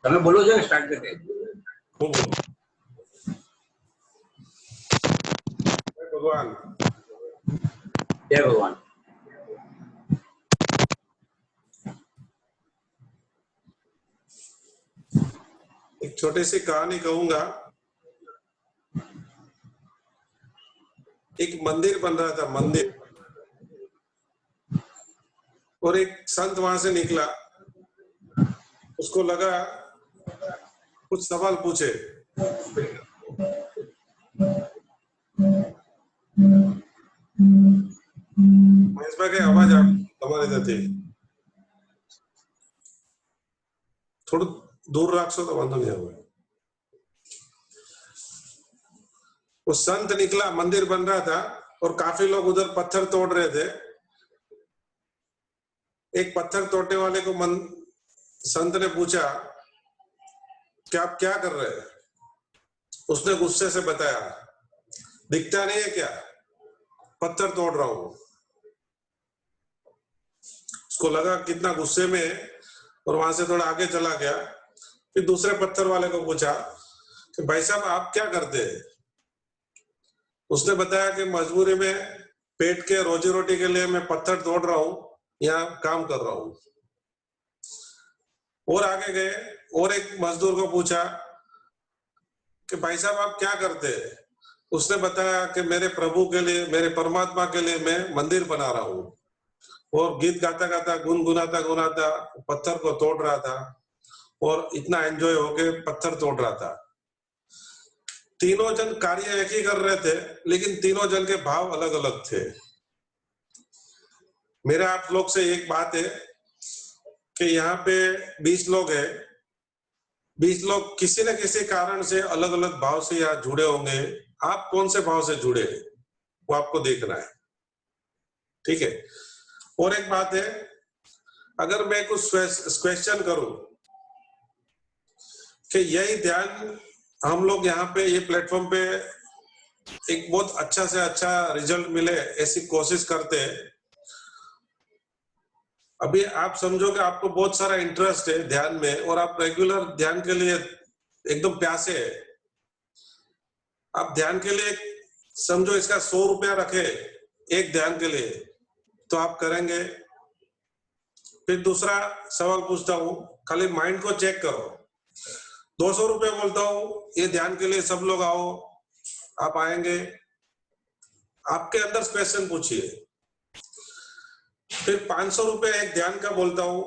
તમે બોલો છો સ્ટાર્ટ करते हैं। હું બોલું? જય ભગવાન। जय भगवान। एक छोटी सी कहानी कहूंगा। एक मंदिर बन रहा था, मंदिर, और एक संत वहां से निकला। उसको लगा कुछ सवाल पूछे। महेश भाई की आवाज તમારી નથી, થોડું दूर રાખશો તો વાંધો નહીં આવે। वो संत निकला, मंदिर बन रहा था और काफी लोग उधर पत्थर तोड़ रहे थे। एक पत्थर तोड़ने वाले को संत ने पूछा कि आप क्या कर रहे हैं? उसने गुस्से से बताया, दिखता नहीं है क्या, पत्थर तोड़ रहा हूं। उसको लगा कितना गुस्से में, और वहां से थोड़ा आगे चला गया। फिर दूसरे पत्थर वाले को पूछा कि भाई साहब आप क्या करते हैं? उसने बताया कि मजबूरी में पेट के रोजी रोटी के लिए मैं पत्थर तोड़ रहा हूं, यहाँ काम कर रहा हूं। और आगे गए और एक मजदूर को पूछा कि भाई साहब आप क्या करते हैं? उसने बताया कि मेरे प्रभु के लिए, मेरे परमात्मा के लिए मैं मंदिर बना रहा हूं। और गीत गाता गाता, गुनगुनाता गुनाता पत्थर को तोड़ रहा था और इतना एंजॉय होके पत्थर तोड़ रहा था। तीनों जन कार्य एक ही कर रहे थे, लेकिन तीनों जन के भाव अलग अलग थे। मेरा आप लोग से एक बात है कि यहाँ पे 20 लोग हैं। 20 लोग किसी न किसी कारण से अलग अलग भाव से यहाँ जुड़े होंगे। आप कौन से भाव से जुड़े हैं वो आपको देखना है, ठीक है। और एक बात है, अगर मैं कुछ क्वेश्चन करूं कि यही ध्यान हम लोग यहाँ पे ये प्लेटफॉर्म पे एक बहुत अच्छा से अच्छा रिजल्ट मिले ऐसी कोशिश करते हैं। अभी आप समझो कि आपको बहुत सारा इंटरेस्ट है ध्यान में और आप रेगुलर ध्यान के लिए एकदम प्यासे है। आप ध्यान के लिए समझो इसका 100 रुपया रखे एक ध्यान के लिए, तो आप करेंगे। फिर दूसरा सवाल पूछता हूं, खाली माइंड को चेक करो। 200 रुपया बोलता हूं, ये ध्यान के लिए सब लोग आओ, आप आएंगे। आपके अंदर क्वेश्चन पूछिए। फिर 500 रुपया एक ध्यान का बोलता हूं,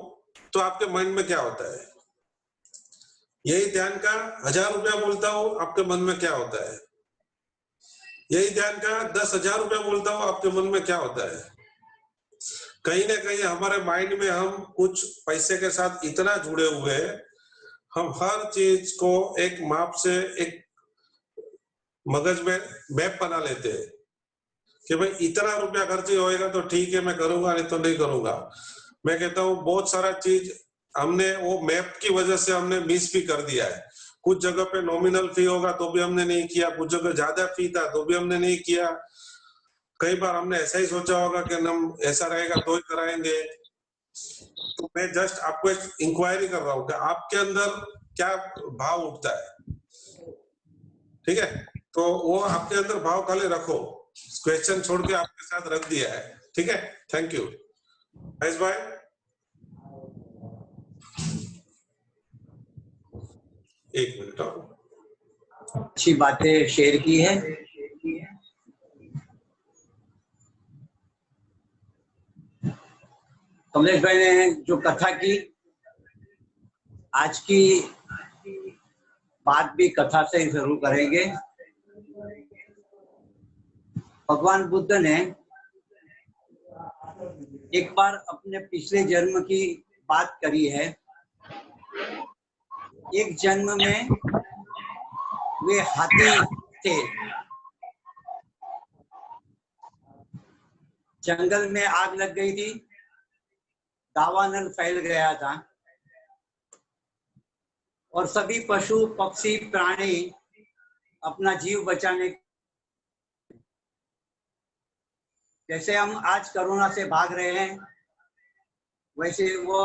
तो आपके माइंड में क्या होता है? यही ध्यान का 1000 रुपया बोलता हूं, आपके मन में क्या होता है? यही ध्यान का 10,000 रुपया बोलता हूं, आपके मन में क्या होता है? कहीं ना कहीं हमारे माइंड में हम कुछ पैसे के साथ इतना जुड़े हुए हैं, हम हर चीज को एक माप से, एक मगज में मैप बना लेते हैं कि भाई इतना रुपया खर्च होएगा तो ठीक है मैं करूंगा, नहीं तो नहीं करूंगा। मैं कहता हूँ बहुत सारा चीज हमने वो मैप की वजह से हमने मिस भी कर दिया है। कुछ जगह पे नॉमिनल फी होगा तो भी हमने नहीं किया, कुछ जगह ज्यादा फी था तो भी हमने नहीं किया। कई बार हमने ऐसा ही सोचा होगा कि हम ऐसा रहेगा तो ही कराएंगे। तो मैं जस्ट आपको एक इंक्वायरी कर रहा हूँ कि आपके अंदर क्या भाव उठता है, ठीक है। तो वो आपके अंदर भाव खाली रखो, क्वेश्चन छोड़ के आपके साथ रख दिया है, ठीक है। थैंक यू महेश भाई। एक मिनट और। अच्छी बातें शेयर की है। कमलेश भाई ने जो कथा की, आज की बात भी कथा से जरूर करेंगे। भगवान बुद्ध ने एक बार अपने पिछले जन्म की बात करी है। एक जन्म में वे हाथी थे, जंगल में आग लग गई थी, दावानल फैल गया था और सभी पशु पक्षी प्राणी अपना जीव बचाने, जैसे हम आज कोरोना से भाग रहे हैं वैसे वो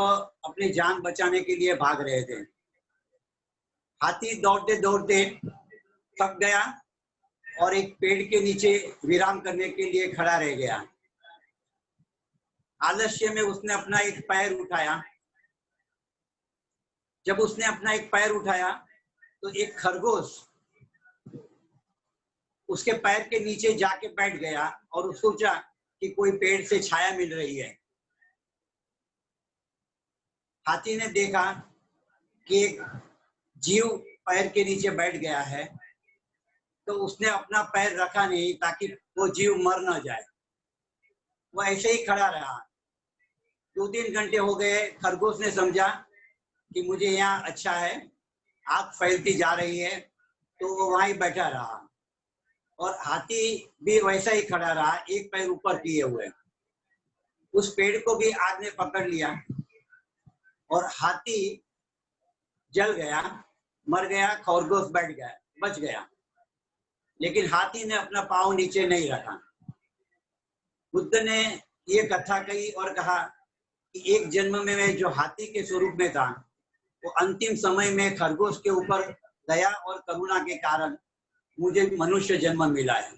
अपनी जान बचाने के लिए भाग रहे थे। हाथी दौड़ते दौड़ते थक गया और एक पेड़ के नीचे विराम करने के लिए खड़ा रह गया। आलस्य में उसने अपना एक पैर उठाया। जब उसने अपना एक पैर उठाया तो एक खरगोश उसके पैर के नीचे जाके बैठ गया और सोचा कि कोई पेड़ से छाया मिल रही है। हाथी ने देखा कि एक जीव पैर के नीचे बैठ गया है, तो उसने अपना पैर रखा नहीं ताकि वो जीव मर न जाए। वो ऐसे ही खड़ा रहा। 2-3 घंटे हो गए। खरगोश ने समझा कि मुझे यहाँ अच्छा है, आग फैलती जा रही है, तो वो वहीं बैठा रहा और हाथी भी वैसा ही खड़ा रहा, एक पैर ऊपर किए हुए। उस पेड़ को भी आग ने पकड़ लिया और हाथी जल गया, मर गया, खरगोश बैठ गया, बच गया। लेकिन हाथी ने अपना पाँव नीचे नहीं रखा। बुद्ध ने ये कथा कही और कहा कि एक जन्म में मैं जो हाथी के स्वरूप में था, वो अंतिम समय में खरगोश के ऊपर दया और करुणा के कारण मुझे मनुष्य जन्म मिला है।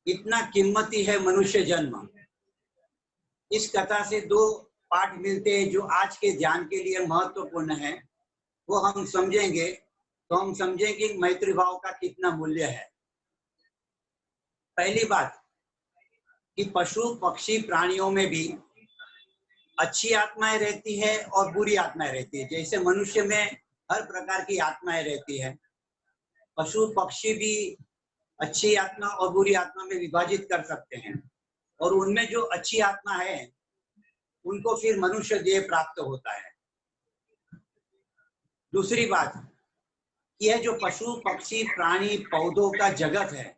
इतना कीमती है मनुष्य जन्म। इस कथा से 2 पाठ मिलते हैं जो आज के ध्यान के लिए महत्वपूर्ण है। वो हम समझेंगे तो हम समझेंगे मैत्री भाव का कितना मूल्य है। पहली बात कि पशु पक्षी प्राणियों में भी अच्छी आत्माएं रहती है और बुरी आत्माएं रहती है। जैसे मनुष्य में हर प्रकार की आत्माएं रहती है, पशु पक्षी भी अच्छी आत्मा और बुरी आत्मा में विभाजित कर सकते हैं। और उनमें जो अच्छी आत्मा है उनको फिर मनुष्य देह प्राप्त होता है। दूसरी बात, यह जो पशु पक्षी प्राणी पौधों का जगत है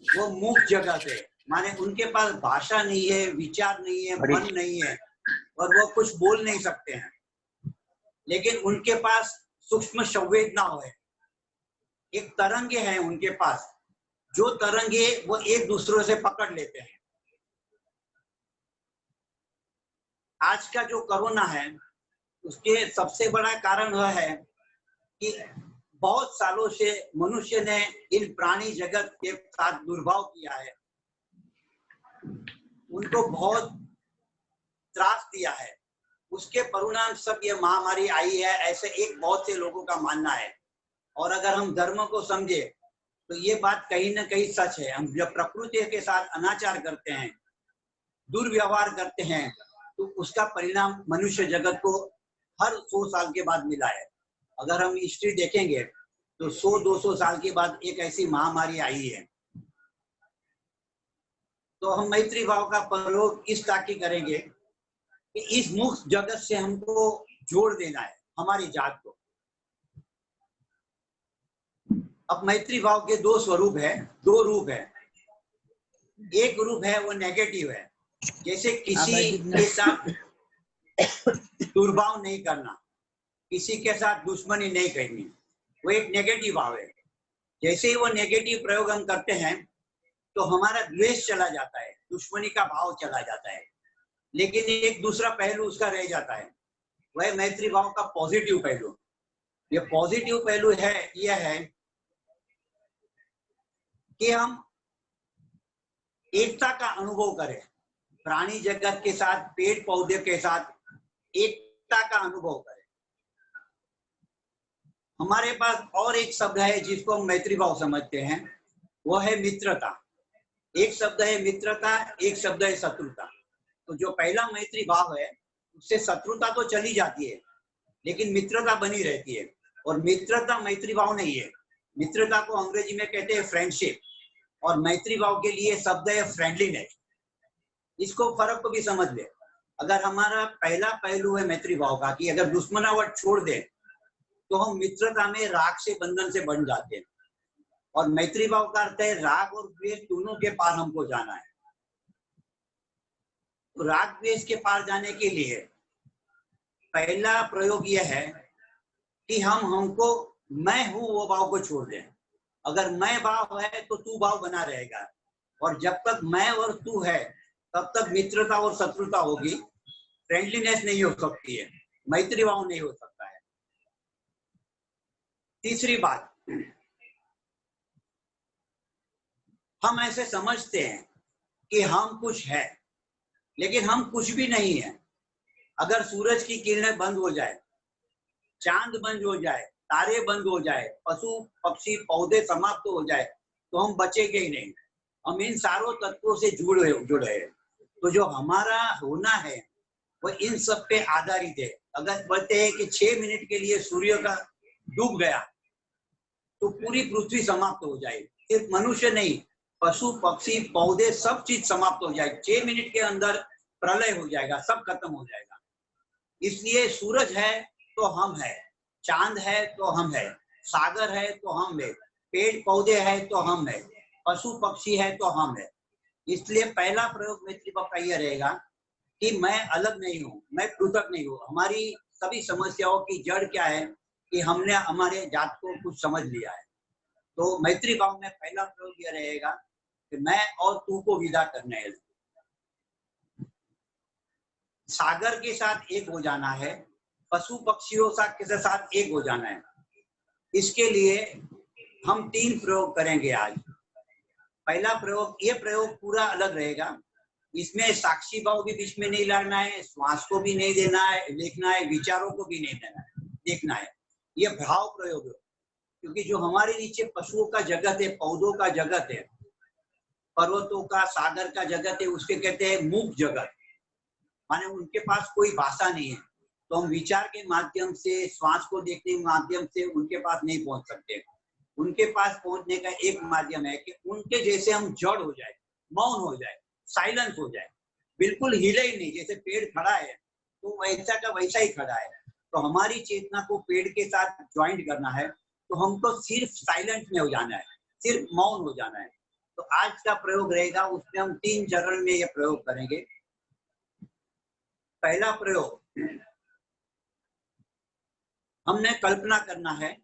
वो मुक्त जगत है, माने उनके पास भाषा नहीं है, विचार नहीं है, मन नहीं है और वो कुछ बोल नहीं सकते हैं, लेकिन उनके पास सूक्ष्म संवेदना है। एक तरंगे हैं उनके पास, जो तरंगे वो एक दूसरे से पकड़ लेते हैं। आज का जो कोरोना है उसके सबसे बड़ा कारण वह है कि बहुत सालों से मनुष्य ने इन प्राणी जगत के साथ दुर्भाव किया है, उनको बहुत त्रास दिया है। उसके परिणाम सब ये महामारी आई है, ऐसे एक बहुत से लोगों का मानना है। और अगर हम धर्म को समझे तो ये बात कहीं ना कहीं सच है। हम जब प्रकृति के साथ अनाचार करते हैं, दुर्व्यवहार करते हैं, तो उसका परिणाम मनुष्य जगत को हर 100 साल के बाद मिला है। अगर हम हिस्ट्री देखेंगे तो 100-200 साल के बाद एक ऐसी महामारी आई है। तो हम मैत्री भाव का प्रयोग इस ताकि करेंगे कि इस मुक्त जगत से हमको जोड़ देना है, हमारी जात को। अब मैत्री भाव के 2 स्वरूप है, 2 रूप है। एक रूप है वो नेगेटिव है, जैसे किसी के साथ दुर्भाव नहीं करना, किसी के साथ दुश्मनी नहीं करनी, वो एक नेगेटिव भाव है। जैसे ही वो नेगेटिव प्रयोग हम करते हैं तो हमारा द्वेष चला जाता है, दुश्मनी का भाव चला जाता है। लेकिन एक दूसरा पहलू उसका रह जाता है, वह मैत्री भाव का पॉजिटिव पहलू। ये पॉजिटिव पहलू है, यह है कि हम एकता का अनुभव करें, प्राणी जगत के साथ, पेड़ पौधे के साथ एकता का अनुभव करें। हमारे पास और एक शब्द है जिसको हम मैत्री भाव समझते हैं, वो है मित्रता। एक शब्द है मित्रता, एक शब्द है शत्रुता। तो जो पहला मैत्री भाव है उससे शत्रुता तो चली जाती है, लेकिन मित्रता बनी रहती है। और मित्रता मैत्री भाव नहीं है। मित्रता को अंग्रेजी में कहते हैं फ्रेंडशिप, और मैत्री भाव के लिए शब्द है फ्रेंडलीनेस। इसको फर्क को भी समझ ले। अगर हमारा पहला पहलू है मैत्री भाव का कि अगर दुश्मनावट छोड़ दे तो हम मित्रता में राग से बंधन से बन जाते हैं। और मैत्री भाव का अर्थ है राग और द्वेष दोनों के पार हमको जाना है। तो राग द्वेष के पार जाने के लिए पहला प्रयोग यह है कि हमको मैं हूं वो भाव को छोड़ दें। अगर मैं भाव है तो तू भाव बना रहेगा, और जब तक मैं और तू है तब तक मित्रता और शत्रुता होगी, फ्रेंडलीनेस नहीं हो सकती है, मैत्री भाव नहीं हो सकता है। तीसरी बात, हम ऐसे समझते हैं कि हम कुछ है, लेकिन हम कुछ भी नहीं है। अगर सूरज की किरणें बंद हो जाए, चांद बंद हो जाए, तारे बंद हो जाए, पशु पक्षी पौधे समाप्त हो जाए, तो हम बचेंगे ही नहीं। हम इन सारों तत्वों से जुड़े हैं। तो जो हमारा होना है वो इन सब पे आधारित है। अगर बोलते हैं कि 6 मिनट के लिए सूर्य का डूब गया तो पूरी पृथ्वी समाप्त हो जाएगी। सिर्फ मनुष्य नहीं, पशु पक्षी पौधे सब चीज समाप्त हो जाएगी। 6 मिनट के अंदर प्रलय हो जाएगा, सब खत्म हो जाएगा। इसलिए सूरज है तो हम है, चांद है तो हम है, सागर है तो हम है, पेड़ पौधे है तो हम है, पशु पक्षी है तो हम है। इसलिए पहला प्रयोग मैत्री भाव का यह रहेगा कि मैं अलग नहीं हूँ, मैं पृथक नहीं हूँ। हमारी सभी समस्याओं की जड़ क्या है कि हमने हमारे जात को कुछ समझ लिया है। तो मैत्री भाव में पहला प्रयोग यह रहेगा कि मैं और तू को विदा करने है। सागर के साथ एक हो जाना है, पशु पक्षियों के साथ एक हो जाना है। इसके लिए हम 3 प्रयोग करेंगे आज। पहला प्रयोग, ये प्रयोग पूरा अलग रहेगा। इसमें साक्षी भाव भी बीच में नहीं लाना है, श्वास को भी नहीं देना है, लिखना है, विचारों को भी नहीं देना है, देखना है। ये भाव प्रयोग है, क्योंकि जो हमारे नीचे पशुओं का जगत है, पौधों का जगत है, पर्वतों का, सागर का जगत है, उसके कहते हैं मूक जगत, माने उनके पास कोई भाषा नहीं है। तो हम विचार के माध्यम से, श्वास को देखने के माध्यम से उनके पास नहीं पहुंच सकते। उनके पास पहुंचने का एक माध्यम है कि उनके जैसे हम जड़ हो जाए, मौन हो जाए, साइलेंस हो जाए, बिल्कुल हिले ही नहीं। जैसे पेड़ खड़ा है तो वैसा का वैसा ही खड़ा है। तो हमारी चेतना को पेड़ के साथ ज्वाइंट करना है, तो हमको सिर्फ साइलेंट में हो जाना है, सिर्फ मौन हो जाना है। तो आज का प्रयोग रहेगा, उसमें हम 3 चरण में ये प्रयोग करेंगे। पहला प्रयोग, हमने कल्पना करना है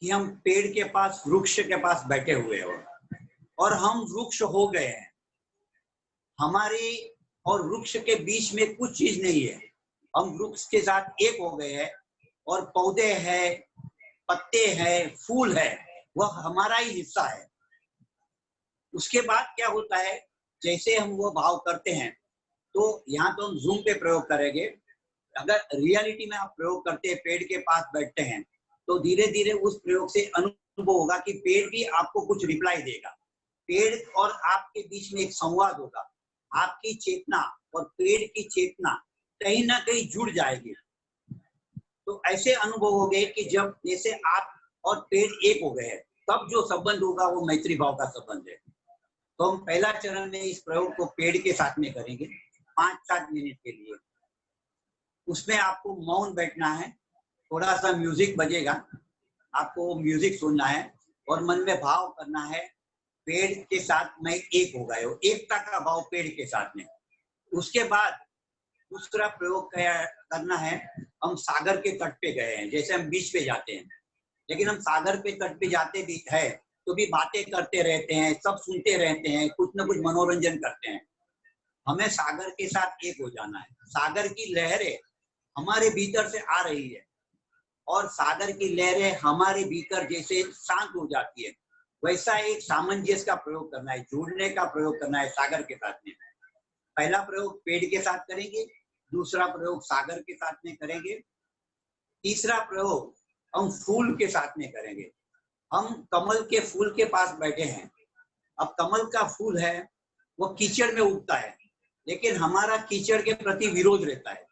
कि हम पेड़ के पास, वृक्ष के पास बैठे हुए हो और हम वृक्ष हो गए हैं। हमारे और वृक्ष के बीच में कुछ चीज नहीं है, हम वृक्ष के साथ एक हो गए हैं। और पौधे हैं, पत्ते हैं, फूल है, वह हमारा ही हिस्सा है। उसके बाद क्या होता है, जैसे हम वो भाव करते हैं, तो यहाँ तो हम जूम पे प्रयोग करेंगे। अगर रियलिटी में आप प्रयोग करते हैं, पेड़ के पास बैठते हैं, तो धीरे धीरे उस प्रयोग से अनुभव होगा कि पेड़ भी आपको कुछ रिप्लाई देगा। पेड़ और आपके बीच में एक संवाद होगा। आपकी चेतना और पेड़ की चेतना कहीं ना कहीं जुड़ जाएगी। तो ऐसे अनुभव हो गए कि जब जैसे आप और पेड़ एक हो गए, तब जो संबंध होगा वो मैत्री भाव का संबंध है। तो हम पहला चरण में इस प्रयोग को पेड़ के साथ में करेंगे 5-7 मिनट के लिए। उसमें आपको मौन बैठना है, थोड़ा सा म्यूजिक बजेगा, आपको म्यूजिक सुनना है और मन में भाव करना है पेड़ के साथ मैं एक हो गए हो, एकता का भाव पेड़ के साथ में। उसके बाद दूसरा प्रयोग करना है, हम सागर के तट पे गए हैं, जैसे हम बीच पे जाते हैं, लेकिन हम सागर के तट पे जाते भी है तो भी बातें करते रहते हैं, सब सुनते रहते हैं, कुछ ना कुछ मनोरंजन करते हैं। हमें सागर के साथ एक हो जाना है। सागर की लहरें हमारे भीतर से आ रही है और सागर की लहरें हमारे भीतर जैसे शांत हो जाती है, वैसा एक सामंजस्य का प्रयोग करना है, जुड़ने का प्रयोग करना है सागर के साथ में। पहला प्रयोग पेड़ के साथ करेंगे, दूसरा प्रयोग सागर के साथ में करेंगे, तीसरा प्रयोग हम फूल के साथ में करेंगे। हम कमल के फूल के पास बैठे हैं। अब कमल का फूल है वो कीचड़ में उगता है, लेकिन हमारा कीचड़ के प्रति विरोध रहता है।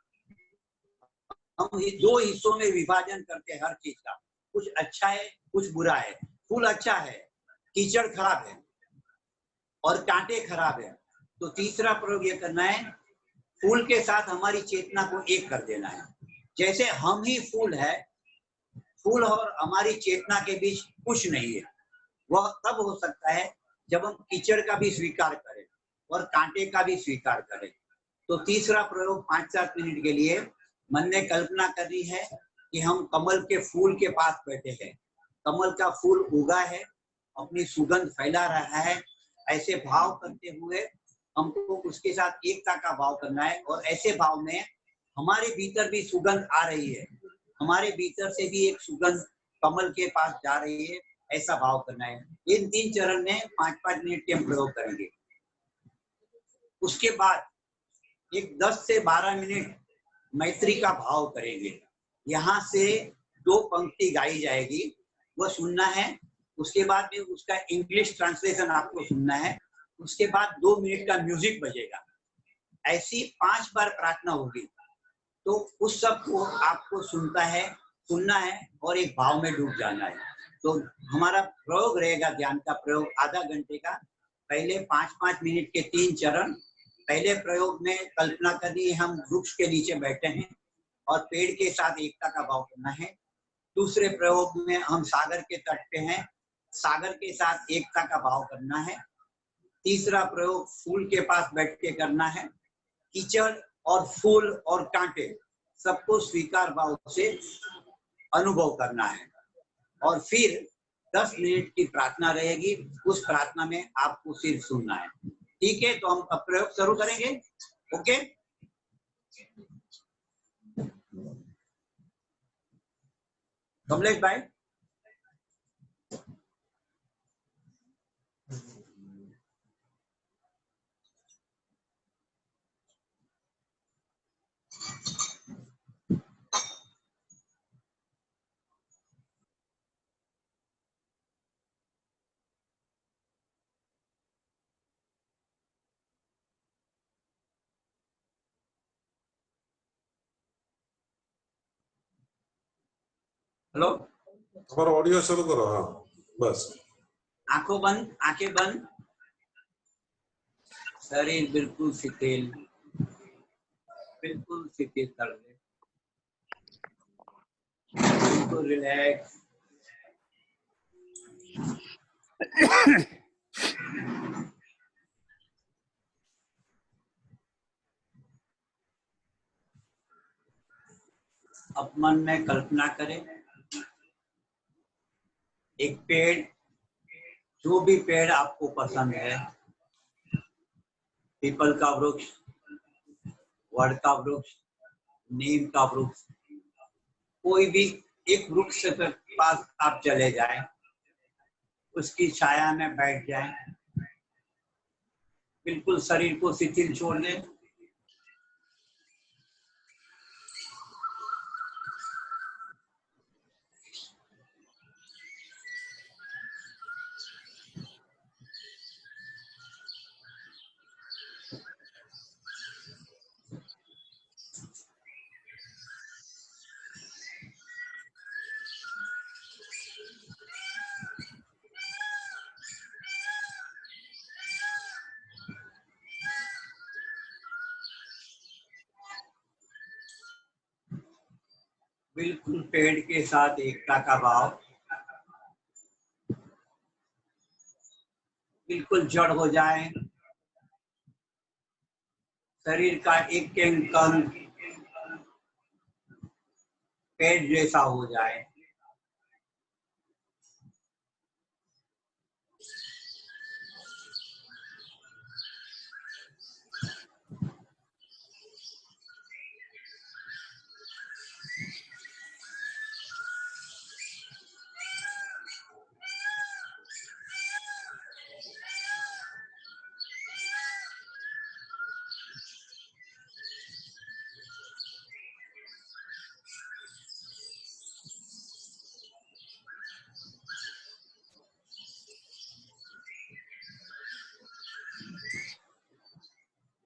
हम 2 हिस्सों में विभाजन करते हैं हर चीज का, कुछ अच्छा है, कुछ बुरा है। फूल अच्छा है, कीचड़ खराब है और कांटे खराब है। तो तीसरा प्रयोग ये करना है, फूल के साथ हमारी चेतना को एक कर देना है। जैसे हम ही फूल है, फूल और हमारी चेतना के बीच कुछ नहीं है। वह तब हो सकता है जब हम कीचड़ का भी स्वीकार करें और कांटे का भी स्वीकार करें। तो तीसरा प्रयोग 5-7 मिनट के लिए मन में कल्पना करनी है कि हम कमल के फूल के पास बैठे हैं, कमल का फूल उगा है, अपनी सुगंध फैला रहा है। ऐसे भाव करते हुए हमको उसके साथ एकता का भाव करना है और ऐसे भाव में हमारे भीतर भी सुगंध आ रही है, हमारे भीतर से भी एक सुगंध कमल के पास जा रही है, ऐसा भाव करना है। इन 3 चरण में 5-5 मिनट के हम प्रयोग करेंगे। उसके बाद एक 10 से 12 मिनट मैत्री का भाव करेंगे। यहाँ से 2 पंक्ति गाई जाएगी, वो सुनना है। उसके बाद में उसका इंग्लिश ट्रांसलेशन आपको सुनना है। उसके बाद 2 मिनट का म्यूजिक बजेगा। ऐसी 5 बार प्रार्थना होगी। तो उस सब को आपको सुनना है और एक भाव में डूब जाना है। तो हमारा प्रयोग रहेगा, ध्यान का प्रयोग आधा घंटे का। पहले 5-5 मिनट के 3 चरण। पहले प्रयोग में कल्पना करनी है हम वृक्ष के नीचे बैठे हैं और पेड़ के साथ एकता का भाव करना है। दूसरे प्रयोग में हम सागर के तट पे हैं, सागर के साथ एकता का भाव करना है। तीसरा प्रयोग फूल के पास बैठ के करना है। कीचड़ और फूल और कांटे सबको स्वीकार भाव से अनुभव करना है। और फिर 10 मिनट की प्रार्थना रहेगी। उस प्रार्थना में आपको सिर्फ सुनना है। ठीक है, तो हम अब प्रयोग शुरू करेंगे। ओके, कमलेश भाई। हेलो, हमारा ऑडियो शुरू करो। हाँ, बस आंखों बंद, आंखें बंद। शरीर बिल्कुल शिथिल, बिल्कुल शिथिल कर ले, बिल्कुल रिलैक्स। अब मन में कल्पना करें, एक पेड़, जो भी पेड़ आपको पसंद है, पीपल का वृक्ष, वड का वृक्ष, नीम का वृक्ष, कोई भी एक वृक्ष के पास आप चले जाएं, उसकी छाया में बैठ जाएं, बिल्कुल शरीर को शिथिल छोड़ दें। बिल्कुल पेड़ के साथ एकता का भाव, बिल्कुल जड़ हो जाए, शरीर का एक एक अंग पेड़ जैसा हो जाए।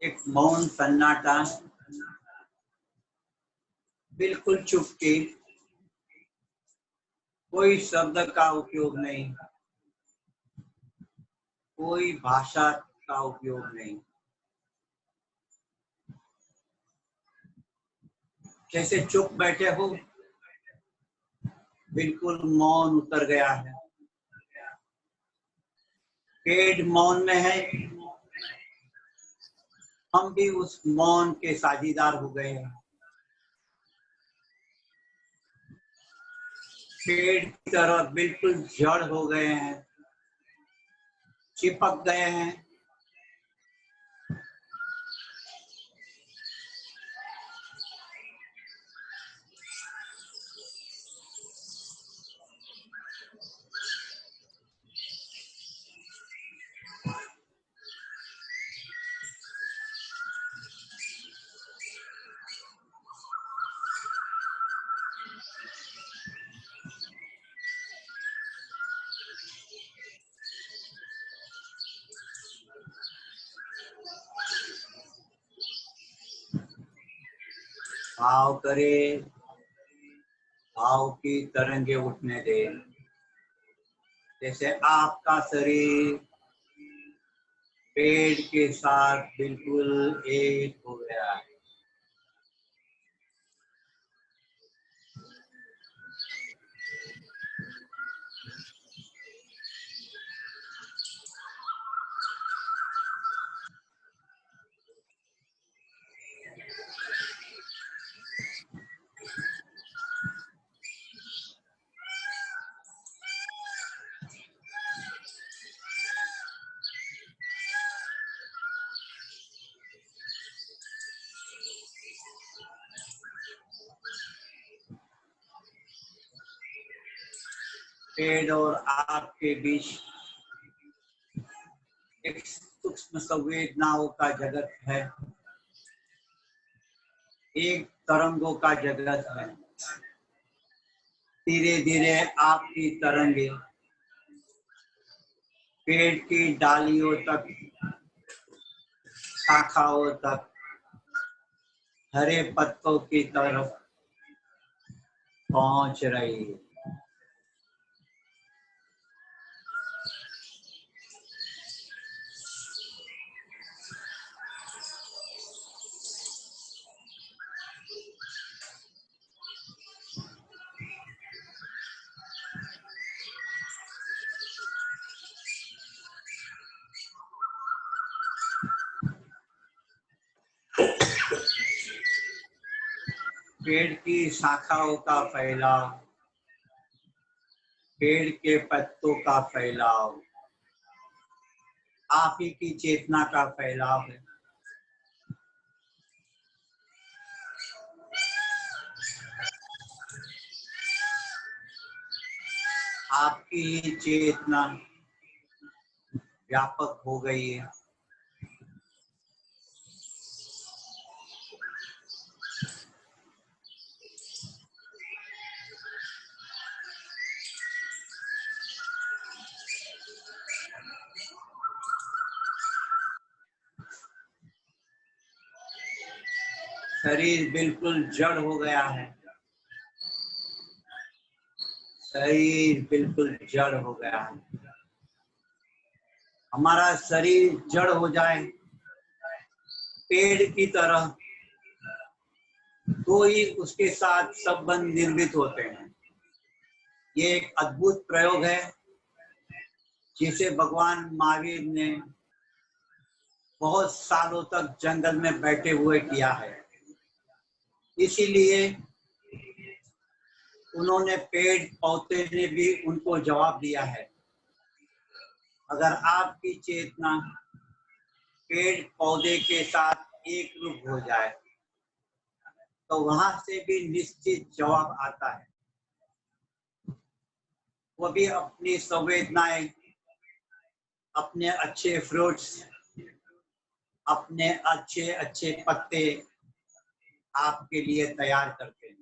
एक मौन सन्नाटा, बिल्कुल चुप्पी, कोई शब्द का उपयोग नहीं, कोई भाषा का उपयोग नहीं। जैसे चुप बैठे हो, बिल्कुल मौन उतर गया है, पेड़ मौन में है, हम भी उस मौन के साझीदार हो गए हैं। पेड़ की तरह बिल्कुल जड़ हो गए हैं, चिपक गए हैं। भाव करे, भाव की तरंगे उठने दे। जैसे आपका शरीर पेड़ के साथ बिल्कुल एक हो गया है। पेड़ और आपके बीच एक सूक्ष्म संवेदनाओं का जगत है, एक तरंगों का जगत है। धीरे धीरे आपकी तरंगे पेड़ की डालियों तक, शाखाओं तक, हरे पत्तों की तरफ पहुंच रही है। पेड़ की शाखाओं का फैलाव, पेड़ के पत्तों का फैलाव, आप ही की चेतना का फैलाव है। आपकी ही चेतना व्यापक हो गई है। शरीर बिल्कुल जड़ हो गया है। शरीर बिल्कुल जड़ हो गया है। हमारा शरीर जड़ हो जाए पेड़ की तरह, तो ही उसके साथ संबंध निर्मित होते हैं। ये एक अद्भुत प्रयोग है जिसे भगवान महावीर ने बहुत सालों तक जंगल में बैठे हुए किया है। इसीलिए उन्होंने पेड़ पौधे ने भी उनको जवाब दिया है। अगर आपकी चेतना पेड़ पौधे के साथ एक रूप हो जाए तो वहां से भी निश्चित जवाब आता है। वो भी अपनी संवेदनाएं, अपने अच्छे फ्रूट्स, अपने अच्छे अच्छे पत्ते आपके लिए तैयार करते हैं।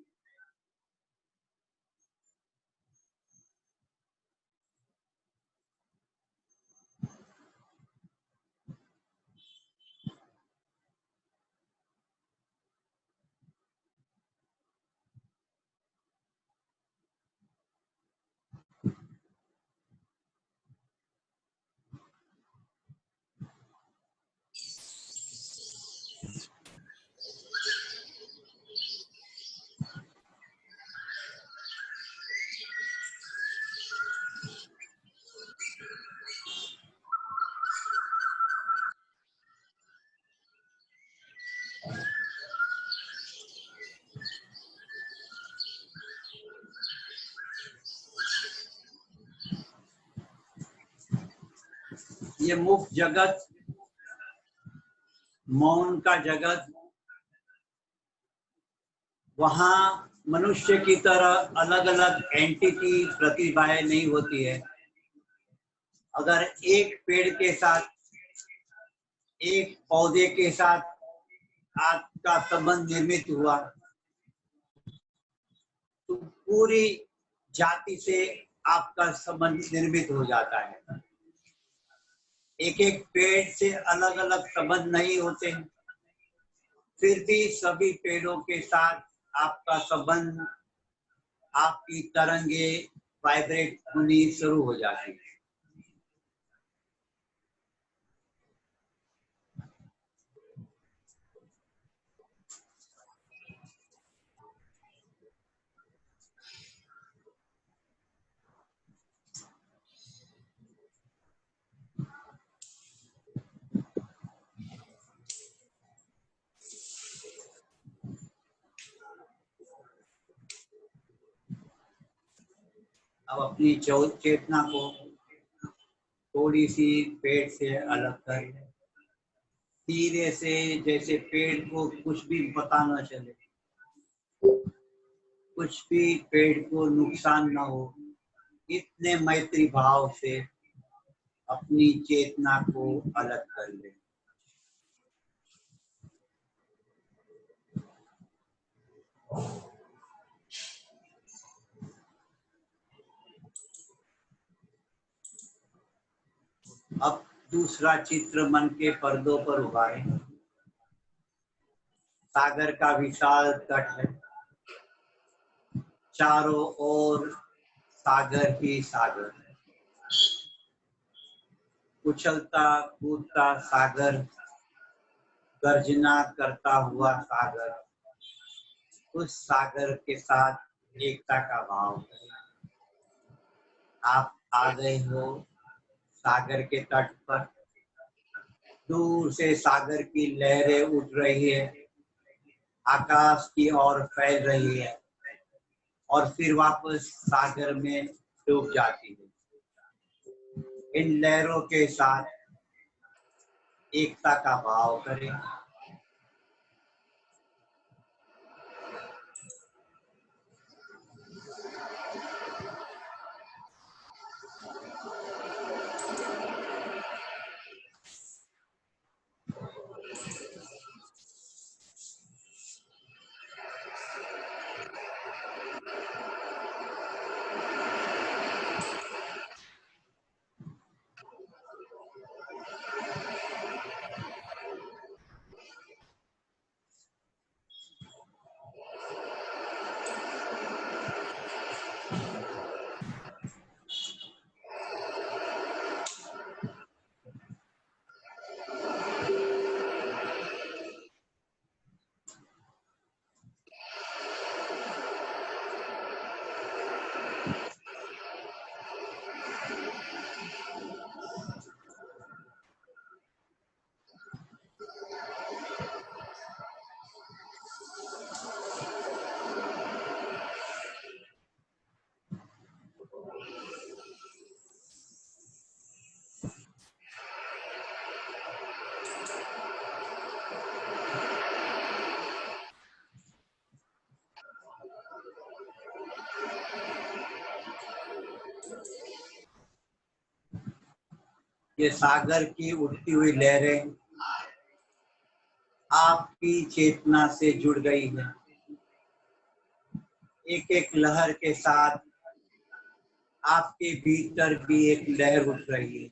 ये मुक्त जगत, मौन का जगत, वहां मनुष्य की तरह अलग अलग एंटिटी प्रतिभाएं नहीं होती है। अगर एक पेड़ के साथ, एक पौधे के साथ आपका संबंध निर्मित हुआ तो पूरी जाति से आपका संबंध निर्मित हो जाता है। एक एक पेड़ से अलग अलग संबंध नहीं होते हैं। फिर भी सभी पेड़ों के साथ आपका संबंध, आपकी तरंगे वाइब्रेट होनी शुरू हो जाती है। अब अपनी चेतना को थोड़ी सी पेड़ से अलग कर लें, धीरे से, जैसे पेड़ को कुछ भी पता न चले, कुछ भी पेड़ को नुकसान न हो, इतने मैत्री भाव से अपनी चेतना को अलग कर ले। अब दूसरा चित्र मन के पर्दों पर उभारें। सागर का विशाल तट है, चारों ओर सागर ही सागर, उछलता कूदता सागर, गर्जना करता हुआ सागर। उस सागर के साथ एकता का भाव करें। आप आ गए हो सागर के तट पर, दूर से सागर की लहरें उठ रही है, आकाश की ओर फैल रही है और फिर वापस सागर में डूब जाती है। इन लहरों के साथ एकता का भाव करें। ये सागर की उठती हुई लहरें आपकी चेतना से जुड़ गई है। एक एक लहर के साथ आपके भीतर भी एक लहर उठ रही है।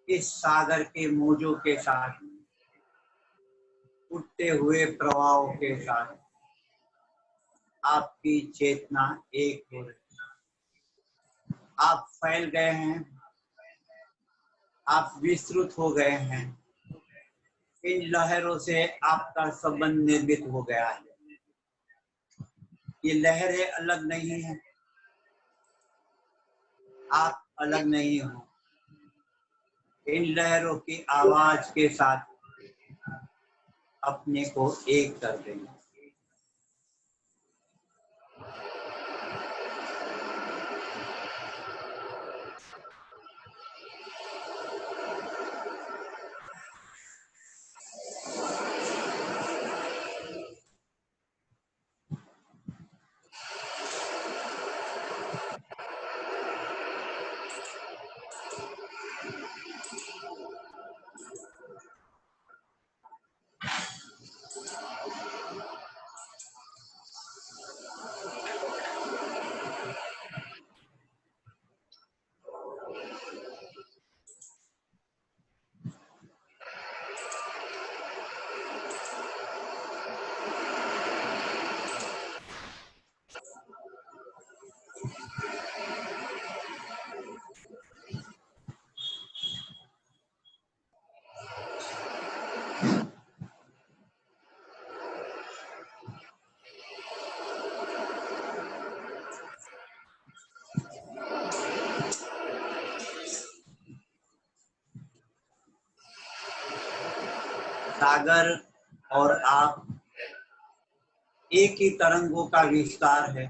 इस सागर के मौजों के साथ, उठते हुए प्रवाहों के साथ आपकी चेतना एक हो रही है। आप फैल गए हैं, आप विस्तृत हो गए हैं। इन लहरों से आपका संबंध निर्मित हो गया है। ये लहरें अलग नहीं है, आप अलग नहीं हो। इन लहरों की आवाज के साथ अपने को एक कर देंगे। सागर और आप एक ही तरंगों का विस्तार है,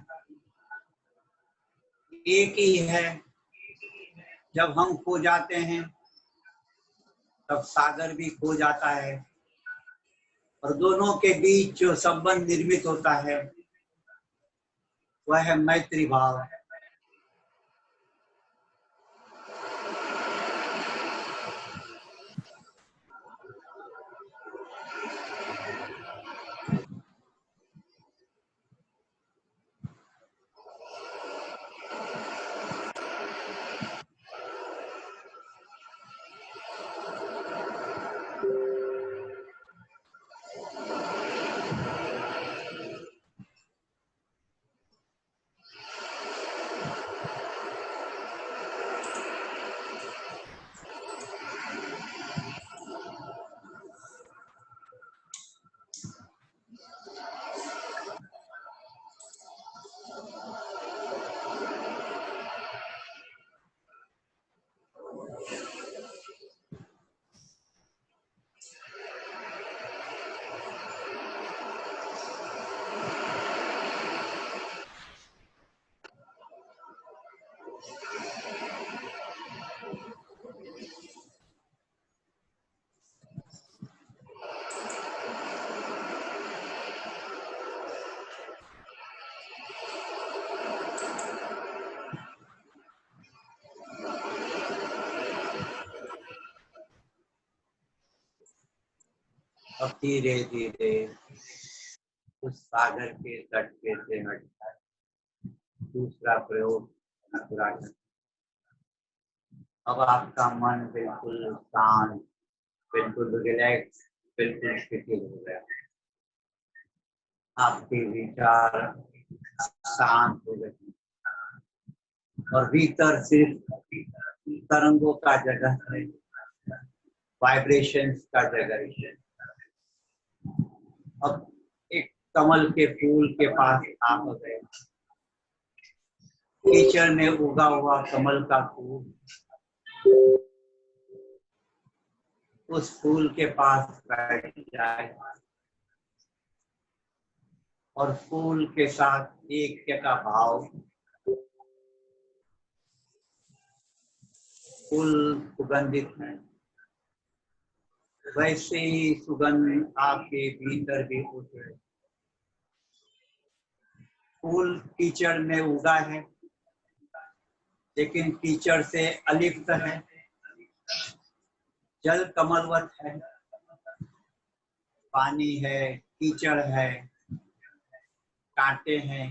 एक ही है। जब हम खो जाते हैं तब सागर भी खो जाता है, और दोनों के बीच जो संबंध निर्मित होता है वह है मैत्री भाव। अब धीरे धीरे उस सागर के तट पे से हटकर दूसरा प्रयोग पूरा करें। अब आपका मन बिल्कुल शांत, बिल्कुल रिलैक्स, बिल्कुल शिथिल हो गया। आपके विचार शांत हो गए और भीतर सिर्फ तरंगों का जगह है, वाइब्रेशंस का जगह है। अब एक कमल के फूल के पास आप गए, कीचड़ में उगा हुआ कमल का फूल, उस फूल के पास बैठ जाए और फूल के साथ एक का भाव। फूल सुगंधित है, वैसे ही सुगंध आपके भीतर भी उठे। फूल कीचड़ में उगा है, लेकिन कीचड़ से अलिप्त है, जल कमलवत है, पानी है, कीचड़ है, कांटे हैं,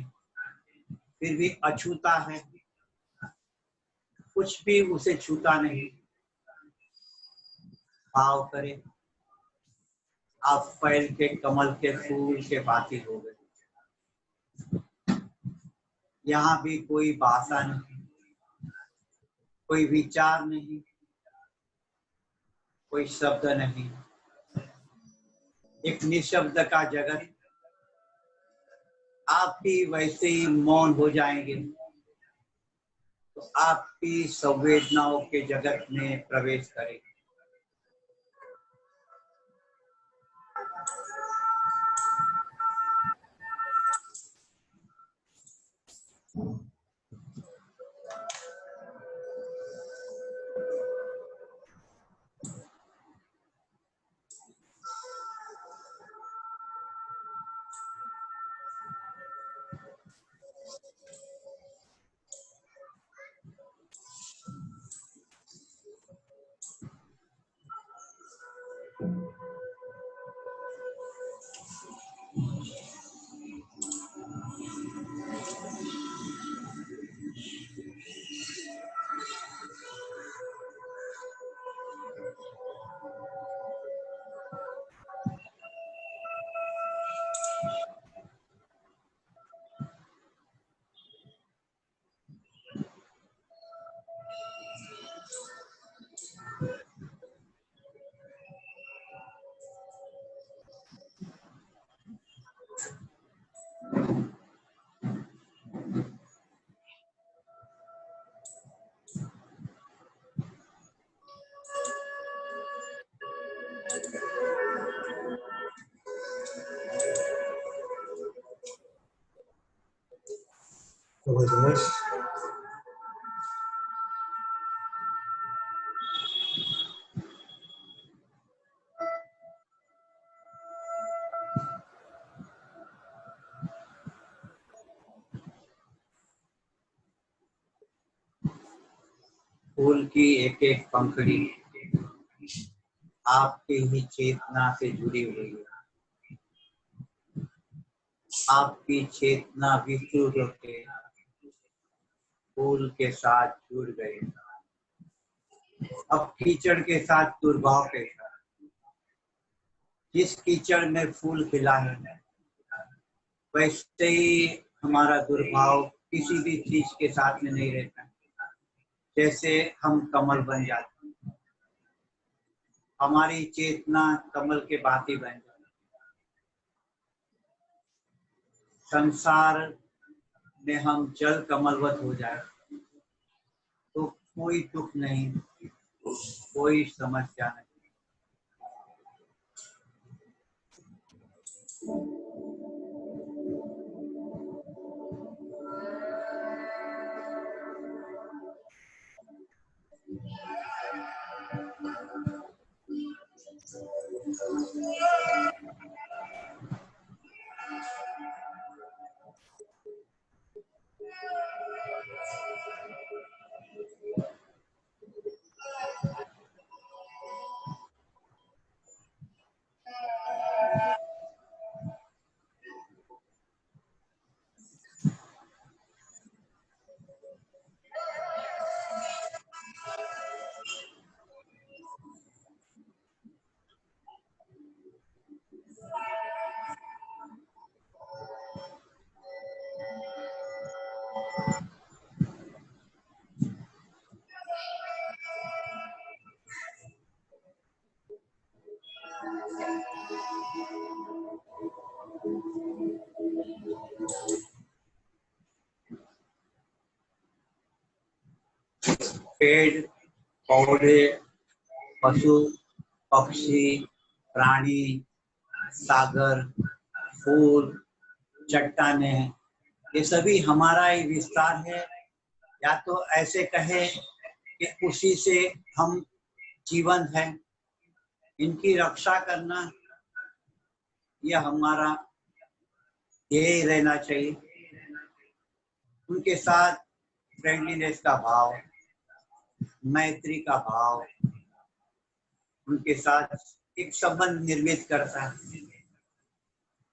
फिर भी अछूता है, कुछ भी उसे छूता नहीं। भाव करे आप फैल के कमल के फूल के भांति हो गए। यहाँ भी कोई भाषा नहीं, कोई विचार नहीं, कोई शब्द नहीं, एक निशब्द का जगत। आप भी वैसे ही मौन हो जाएंगे तो आपकी संवेदनाओं के जगत में प्रवेश करेंगे। फूल की एक एक पंखड़ी आपकी ही चेतना से जुड़ी हुई है। आपकी चेतना विकृत होके फूल के साथ जुड़ गई। अब कीचड़ के साथ दुर्भाव के साथ, जिस कीचड़ में फूल खिला है वैसे ही हमारा दुर्भाव किसी भी चीज के साथ में नहीं रहता। जैसे हम कमल बन जाते हैं, हमारी चेतना कमल के भांति बन जाती है। संसार में हम जल कमलवत हो जाए तो कोई दुख नहीं, कोई समस्या नहीं। पेड़ पौधे, पशु पक्षी, प्राणी, सागर, फूल, चट्टाने, ये सभी हमारा ही विस्तार है। या तो ऐसे कहे कि उसी से हम जीवन है। इनकी रक्षा करना यह हमारा ध्येय रहना चाहिए। उनके साथ फ्रेंडलीनेस का भाव, मैत्री का भाव, उनके साथ एक संबंध निर्मित करता है,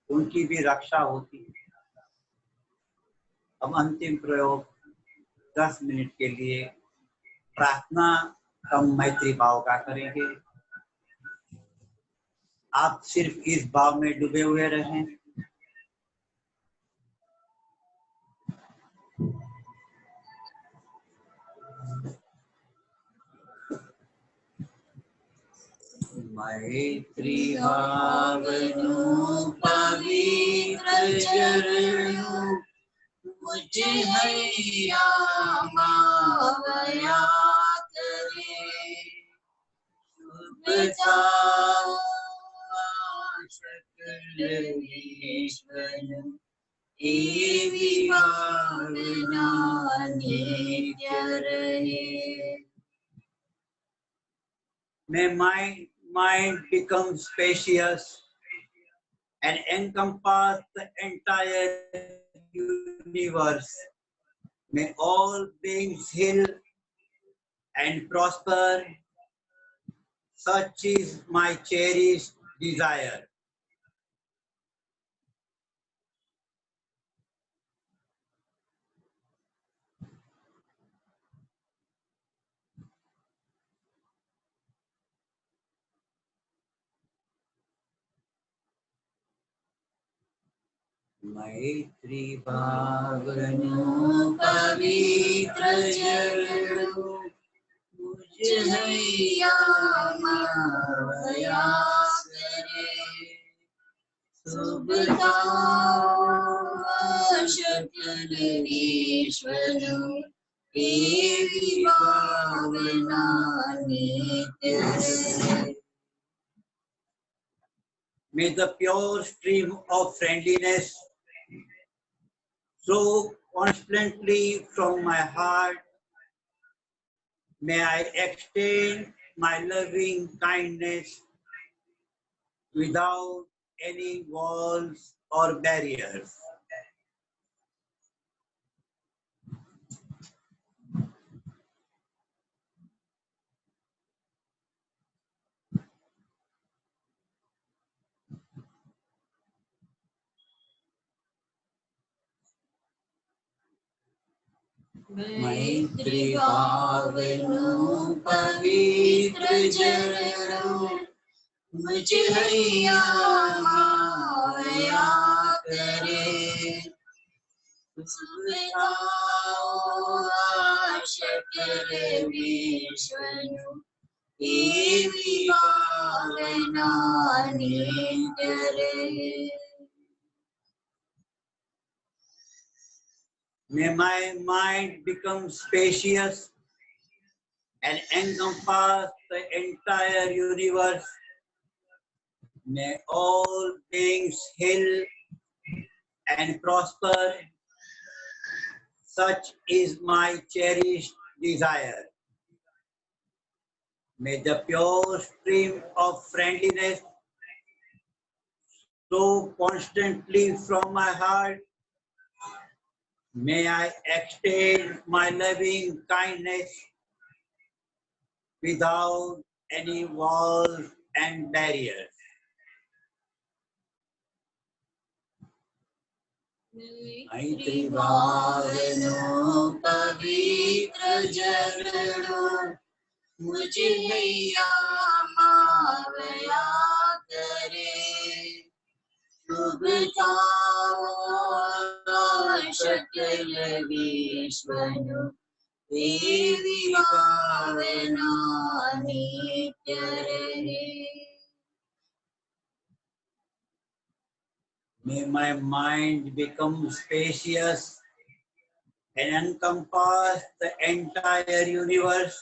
उनकी भी रक्षा होती है। अब अंतिम प्रयोग 10 मिनट के लिए प्रार्थना कम मैत्री भाव का करेंगे। आप सिर्फ इस भाव में डूबे हुए रहें। मैत्री भावनु पवित्र चरणों मुझ हैया मावया करे। शुभता सकल ईश्वर एवी भावना नित्य रहे। May my mind become spacious and encompass the entire universe. May all beings heal and prosper. Such is my cherished desire. मैत्री भावनु पवित्र चरणों मुझ हैया मावया करे। शुभता सकल ईश्वरों एवी भावना नित्य रहे। May the pure stream of friendliness So constantly from my heart, may I extend my loving kindness without any walls or barriers. मैत्री भावनु पवित्र जरणों मुझ हैया माया करे शकल विश्वनु एवी भावना नित्य रहे. May my mind become spacious and encompass the entire universe. May all beings heal and prosper. Such is my cherished desire. May the pure stream of friendliness flow constantly from my heart. May I extend my loving kindness without any walls and barriers. मैत्री भावनो पवित्र जरणों मुझ हैया माया करे शुभताओ शकल विश्वनु एवी भावना नित्य रहे. May my mind become spacious and encompass the entire universe.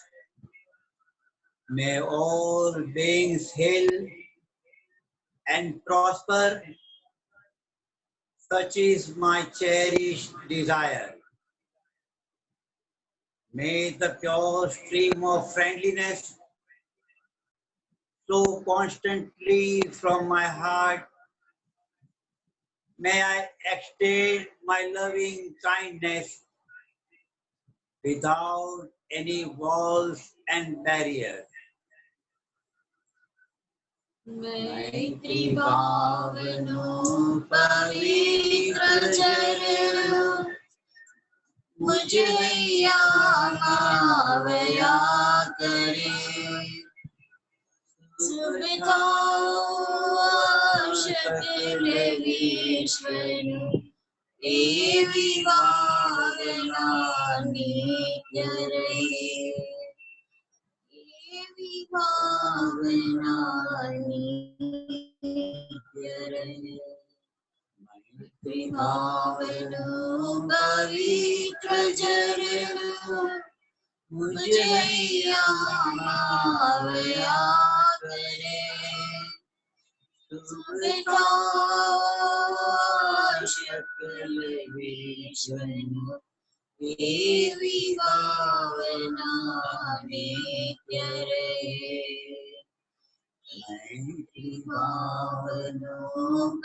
May all beings heal and prosper. Such is my cherished desire. May the pure stream of friendliness flow constantly from my heart. May I extend my loving kindness without any walls and barriers. मैत्री भावनो पवित्र चरणों मुझ हैया माया करे सुविधाओ शकल विश्वनु एवी भावना नित्य रहे. एवी भावना नित्य रहे. मैत्री भावनो पवित्र जरणों मुझ हैया माया करे शकल विश्वनु एवी भावना नित्य रहे. मैत्री भावनो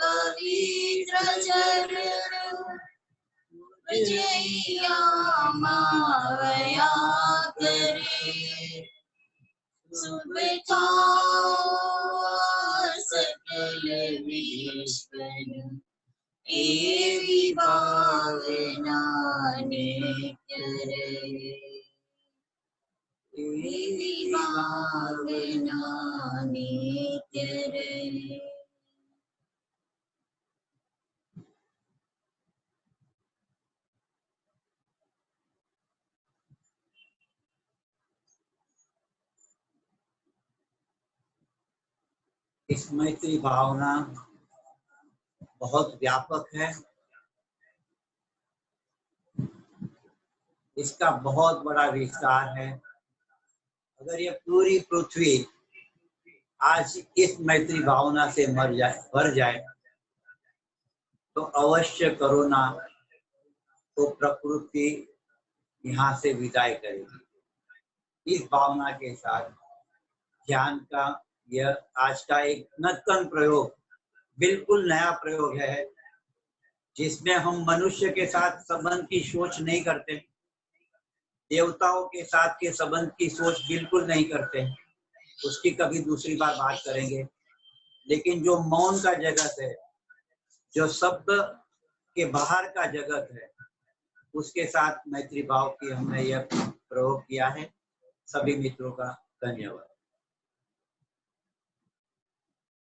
पवित्र चरणों मुझ हैया माया करे सुविधाओ सकल विश्वनु एवी भावना नित्य रहे. एवी भावना नित्य रहे. इस मैत्री भावना बहुत व्यापक है. इसका बहुत बड़ा विस्तार है. अगर ये पूरी पृथ्वी आज इस मैत्री भावना से भर जाए तो अवश्य कोरोना तो प्रकृति यहाँ से विदाई करेगी। इस भावना के साथ ध्यान का यह आज का एक नूतन प्रयोग, बिल्कुल नया प्रयोग है, जिसमें हम मनुष्य के साथ संबंध की सोच नहीं करते, देवताओं के साथ के संबंध की सोच बिल्कुल नहीं करते, उसकी कभी दूसरी बार बात करेंगे। लेकिन जो मौन का जगत है, जो शब्द के बाहर का जगत है, उसके साथ मैत्री भाव की हमने यह प्रयोग किया है। सभी मित्रों का धन्यवाद।